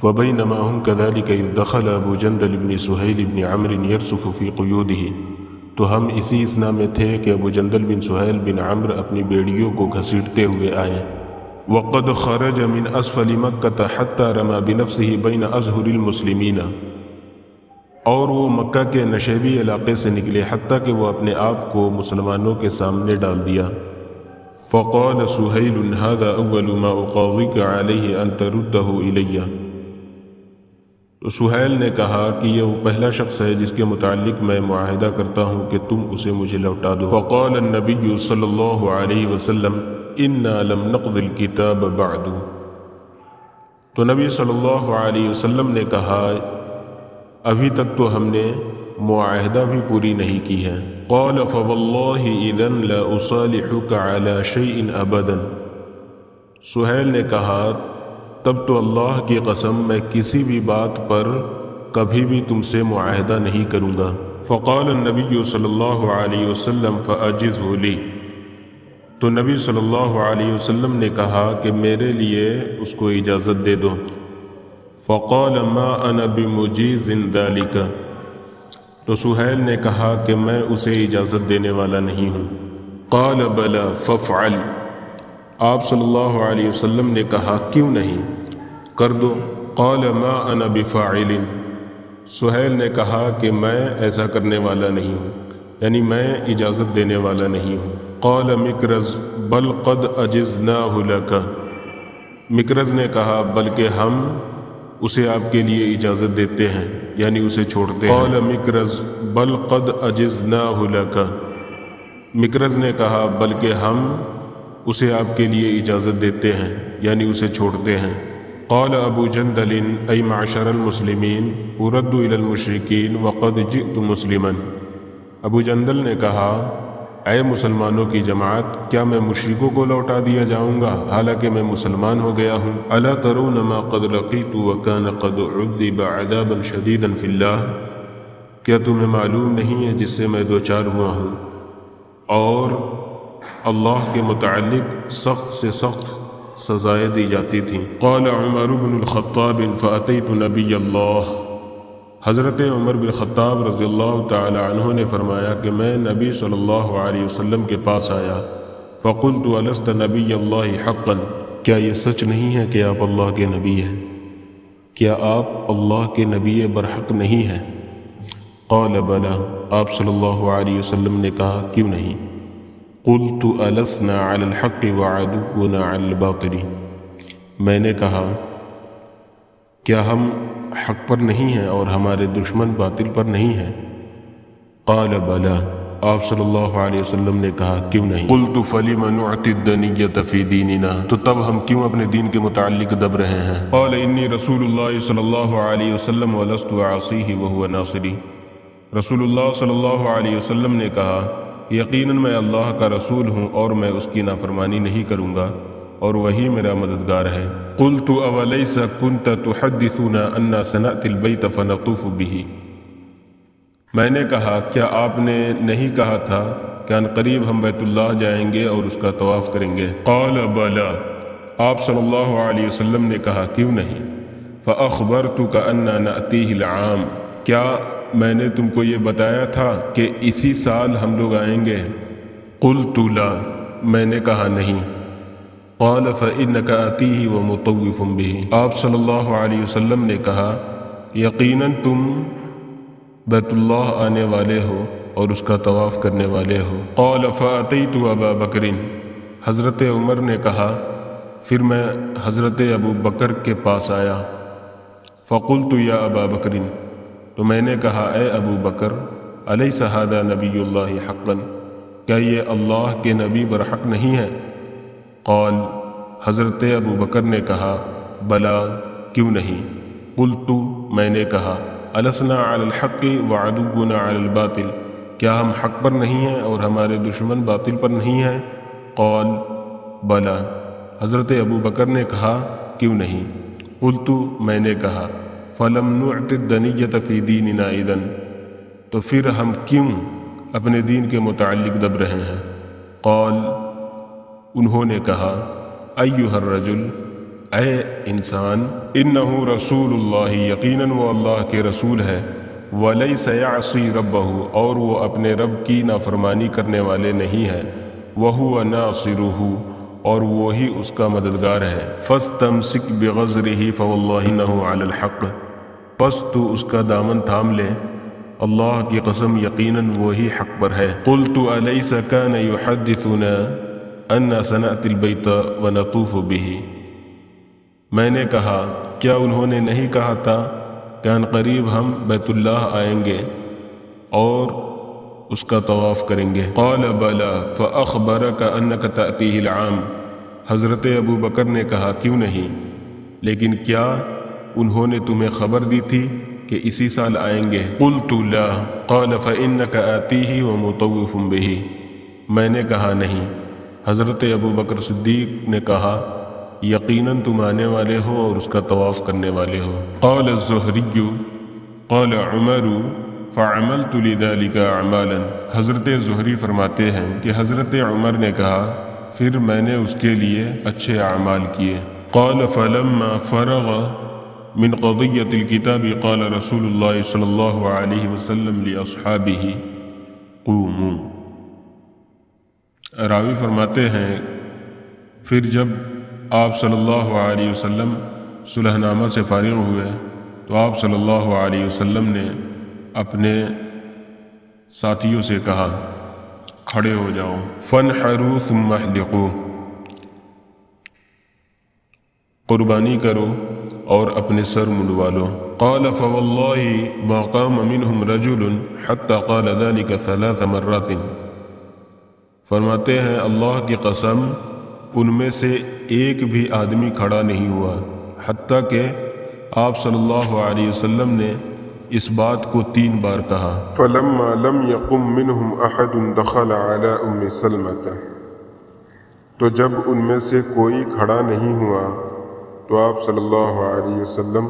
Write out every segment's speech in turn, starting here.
فبينما هم كذلك إذ دخل أبو جندل بن سهيل بن عمرو يرسف في قيوده، تو ہم اسی اسنا میں تھے کہ ابو جندل بن سہیل بن عمرو اپنی بیڑیوں کو گھسیٹتے ہوئے آئے۔ وقد خرج من اسفل مکہ حتی رما بنفسه بین ازہر المسلمین، اور وہ مکہ کے نشیبی علاقے سے نکلے حتیٰ کہ وہ اپنے آپ کو مسلمانوں کے سامنے ڈال دیا۔ فقال سہیل هذا اول ما اقاضیک علیہ ان تردہ الی، تو سہیل نے کہا کہ یہ وہ پہلا شخص ہے جس کے متعلق میں معاہدہ کرتا ہوں کہ تم اسے مجھے لوٹا دو۔ فقال النبی صلی اللہ علیہ وسلم انا لم نقض الکتاب بعد، تو نبی صلی اللہ علیہ وسلم نے کہا ابھی تک تو ہم نے معاہدہ بھی پوری نہیں کی ہے۔ قال فواللہ اذا لا اصالحک علی شیء ابدا، سہیل نے کہا تب تو اللہ کی قسم میں کسی بھی بات پر کبھی بھی تم سے معاہدہ نہیں کروں گا۔ فقال النبی صلی اللہ علیہ وسلم فاجزہ لی، تو نبی صلی اللہ علیہ وسلم نے کہا کہ میرے لیے اس کو اجازت دے دو۔ فقال ما انا بمجیز ذلک، تو سہیل نے کہا کہ میں اسے اجازت دینے والا نہیں ہوں۔ قال بلا فافعل، آپ صلی اللہ علیہ وسلم نے کہا کیوں نہیں، کر دو۔ قال ما انا بفاعل، سہیل نے کہا کہ میں ایسا کرنے والا نہیں ہوں، یعنی میں اجازت دینے والا نہیں ہوں۔ قال مکرز بل قد اجزناہ لک، مکرز نے کہا بلکہ ہم اسے آپ کے لیے اجازت دیتے ہیں، یعنی اسے چھوڑتے ہیں۔ قال مکرز بل قد اجزناہ لک، مکرز نے کہا بلکہ ہم اسے آپ کے لیے اجازت دیتے ہیں، یعنی اسے چھوڑتے ہیں۔ قال ابو جندل ای معشر المسلمین ارد الی المشرکین وقد جئت مسلما، ابو جندل نے کہا اے مسلمانوں کی جماعت، کیا میں مشرکوں کو لوٹا دیا جاؤں گا حالانکہ میں مسلمان ہو گیا ہوں؟ الا ترون ما قد لقیت وکان قد عذب عذابا شدیدا فی اللہ، کیا تمہیں معلوم نہیں ہے جس سے میں دوچار ہوا ہوں اور اللہ کے متعلق سخت سے سخت سزائیں دی جاتی تھیں۔ قال عمر بن الخطاب فأتیت نبی اللہ، حضرت عمر بن خطاب رضی اللہ تعالی عنہ نے فرمایا کہ میں نبی صلی اللہ علیہ وسلم کے پاس آیا۔ فقلت الست نبی اللہ حقا، کیا یہ سچ نہیں ہے کہ آپ اللہ کے نبی ہیں؟ کیا آپ اللہ کے نبی برحق نہیں ہیں؟ قال بلا، آپ صلی اللہ علیہ وسلم نے کہا کیوں نہیں؟ قلت ألسنا على الحق وعدونا على الباطل، میں نے کہا کیا ہم حق پر نہیں ہیں اور ہمارے دشمن باطل پر نہیں ہیں؟ قال بلا، آپ صلی اللہ علیہ وسلم نے کہا کیوں نہیں؟ قلت فلم نعطي الدنية في ديننا، تو تب ہم کیوں اپنے دین کے متعلق دب رہے ہیں؟ قال انی رسول اللہ صلی اللہ علیہ وسلم ولست اعصیہ وهو ناصری، رسول اللہ صلی اللہ علیہ وسلم نے کہا یقیناً میں اللہ کا رسول ہوں اور میں اس کی نافرمانی نہیں کروں گا اور وہی میرا مددگار ہے۔ قلت اولیس کنت تحدثنا انا سنأتی البیت فنطوف به، میں نے کہا کیا آپ نے نہیں کہا تھا کہ ان قریب ہم بیت اللہ جائیں گے اور اس کا طواف کریں گے؟ قال بلا، آپ صلی اللہ علیہ وسلم نے کہا کیوں نہیں؟ فاخبرتک انا نأتیہ العام، کیا میں نے تم کو یہ بتایا تھا کہ اسی سال ہم لوگ آئیں گے؟ قلت لا، میں نے کہا نہیں۔ قال فإنک آتیہ ومطوف به، آپ صلی اللہ علیہ وسلم نے کہا یقیناً تم بیت اللہ آنے والے ہو اور اس کا طواف کرنے والے ہو۔ قال فأتیت ابا بکر، حضرت عمر نے کہا پھر میں حضرت ابو بکر کے پاس آیا۔ فقلت یا ابا بکر، تو میں نے کہا اے ابو بکر الیس ھذا نبی اللہ حقا، کیا یہ اللہ کے نبی برحق نہیں ہے؟ قال، حضرت ابو بکر نے کہا بلا، کیوں نہیں؟ قلت، میں نے کہا السنا علی الحق وعدونا علی الباطل، کیا ہم حق پر نہیں ہیں اور ہمارے دشمن باطل پر نہیں ہیں؟ قال بلا، حضرت ابو بکر نے کہا کیوں نہیں؟ قلت، میں نے کہا فلم نعط الدنیۃ فی دیننا اذن، تو پھر ہم کیوں اپنے دین کے متعلق دب رہے ہیں؟ قال، انہوں نے کہا ایھا الرجل، اے انسان، انہ رسول اللہ، یقیناً وہ اللہ کے رسول ہے، ولیس یعصی ربہ، اور وہ اپنے رب کی نافرمانی کرنے والے نہیں ہیں، وہو ناصرہ، اور وہی اس کا مددگار ہے، فاستمسک بغزرہ فواللہ انہ علی الحق، پس تو اس کا دامن تھام لے، اللہ کی قسم یقیناً وہی حق پر ہے۔ قلت الیس کان یحدثنا انا سنأتی البیت ونطوف بہ، میں نے کہا کیا انہوں نے نہیں کہا تھا کہ ان قریب ہم بیت اللہ آئیں گے اور اس کا طواف کریں گے؟ قال بلا فاخبرک انک تأتیہ العام، حضرت ابو بکر نے کہا کیوں نہیں، لیکن کیا انہوں نے تمہیں خبر دی تھی کہ اسی سال آئیں گے؟ قلت لا، قال فإنک آتیہ ومطوف بہ، میں نے کہا نہیں۔ حضرت ابو بکر صدیق نے کہا یقیناً تم آنے والے ہو اور اس کا طواف کرنے والے ہو۔ قال الزہری قال عمر فعملت لذلك اعمالا، حضرت زہری فرماتے ہیں کہ حضرت عمر نے کہا پھر میں نے اس کے لیے اچھے اعمال کیے۔ قال فلما فرغ من قضیۃ الکتاب قال رسول اللہ صلی اللہ علیہ وسلم لاصحابہ قوموا، راوی فرماتے ہیں پھر جب آپ صلی اللہ علیہ وسلم صلح نامہ سے فارغ ہوئے تو آپ صلی اللہ علیہ وسلم نے اپنے ساتھیوں سے کہا کھڑے ہو جاؤ، فانحروا ثم احلقوا، قربانی کرو اور اپنے سر منڈوا لو۔ قال فواللہ ما قام منہم رجل حتی قال ذلك 3 مرات، فرماتے ہیں اللہ کی قسم ان میں سے ایک بھی آدمی کھڑا نہیں ہوا حتیٰ کہ آپ صلی اللہ علیہ وسلم نے اس بات کو 3 بار کہا۔ فلما لم يقم منهم احد دخل على ام سلمة، تو جب ان میں سے کوئی کھڑا نہیں ہوا تو آپ صلی اللہ علیہ وسلم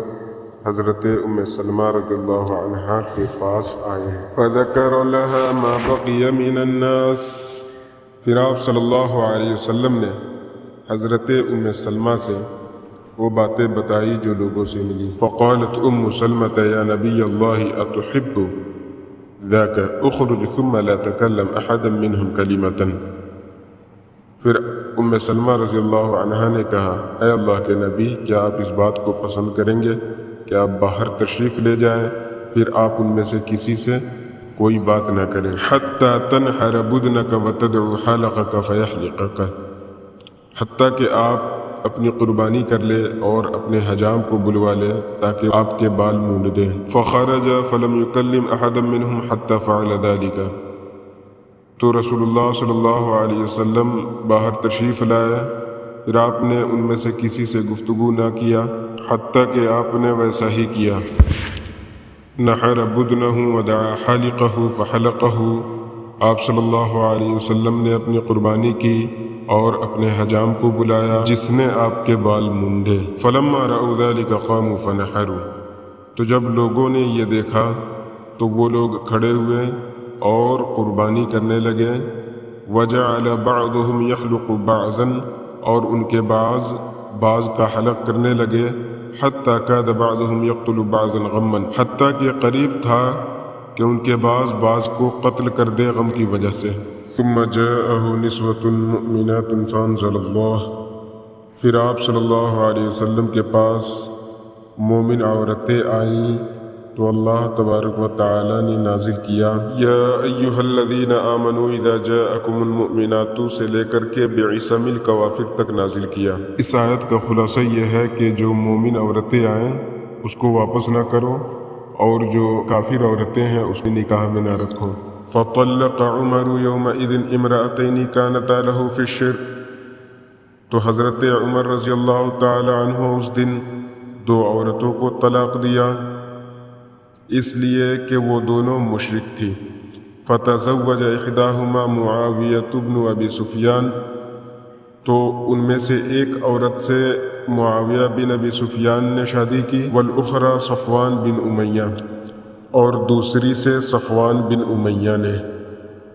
حضرت ام سلمہ رضی اللہ عنہا کے پاس آئے، فذکر لها ما بقی من الناس، پھر آپ صلی اللہ علیہ وسلم نے حضرت ام سلمہ سے وہ باتیں بتائی جو لوگوں سے ملی۔ فقالت ام سلمة یا نبی اللہ اتحب ذاک اخرج ثم لا تکلم احدا منهم کلمة، پھر ام سلمہ رضی اللہ عنہا نے کہا اے اللہ کے نبی، کیا آپ اس بات کو پسند کریں گے کہ آپ باہر تشریف لے جائیں پھر آپ ان میں سے کسی سے کوئی بات نہ کریں؟ حتی تنحر بدنک وتدعو حلقک فیحلقک، حتیٰ کہ آپ اپنی قربانی کر لے اور اپنے حجام کو بلوا لے تاکہ آپ کے بال مونڈ دیں۔ فخرج فلم یکلم احدا منہم حتی فعل ذلک، تو رسول اللہ صلی اللہ علیہ وسلم باہر تشریف لائے، پھر آپ نے ان میں سے کسی سے گفتگو نہ کیا حتیٰ کہ آپ نے ویسا ہی کیا۔ نحر بدنہ ودعا حالقہ فحلقہ، آپ صلی اللہ علیہ وسلم نے اپنی قربانی کی اور اپنے حجام کو بلایا جس نے آپ کے بال مونڈے۔ فلما رأوا ذلك قاموا فنحروا، تو جب لوگوں نے یہ دیکھا تو وہ لوگ کھڑے ہوئے اور قربانی کرنے لگے۔ وجعل بعضهم يحلق بعضا، اور ان کے بعض کا حلق کرنے لگے۔ حتی کاد بعضهم يقتل بعضا غما، حتیٰ کہ قریب تھا کہ ان کے بعض کو قتل کر دے غم کی وجہ سے۔ ثم جاءه نسوة مؤمنات فانزل اللہ، پھر آپ صلی اللہ علیہ وسلم کے پاس مومن عورتیں آئیں تو اللہ تبارک و تعالی نے نازل کیا یا ایہا الذین آمنوا اذا جاءکم المؤمنات سے لے کر کے بعصم الکوافر تک نازل کیا۔ اس آیت کا خلاصہ یہ ہے کہ جو مومن عورتیں آئیں اس کو واپس نہ کرو اور جو کافر عورتیں ہیں اس نے نکاح میں نہ رکھو۔ فطلق عمر یومئذ امرأتین کانتا له فی الشرک، تو حضرت عمر رضی اللہ تعالی عنہ اس دن 2 عورتوں کو طلاق دیا اس لیے کہ وہ دونوں مشرک تھی۔ فتزوج احداہما معاویۃ بن ابی سفیان، تو ان میں سے ایک عورت سے معاویہ بن ابی سفیان نے شادی کی، والاخری صفوان بن امیہ، اور دوسری سے صفوان بن امیہ نے۔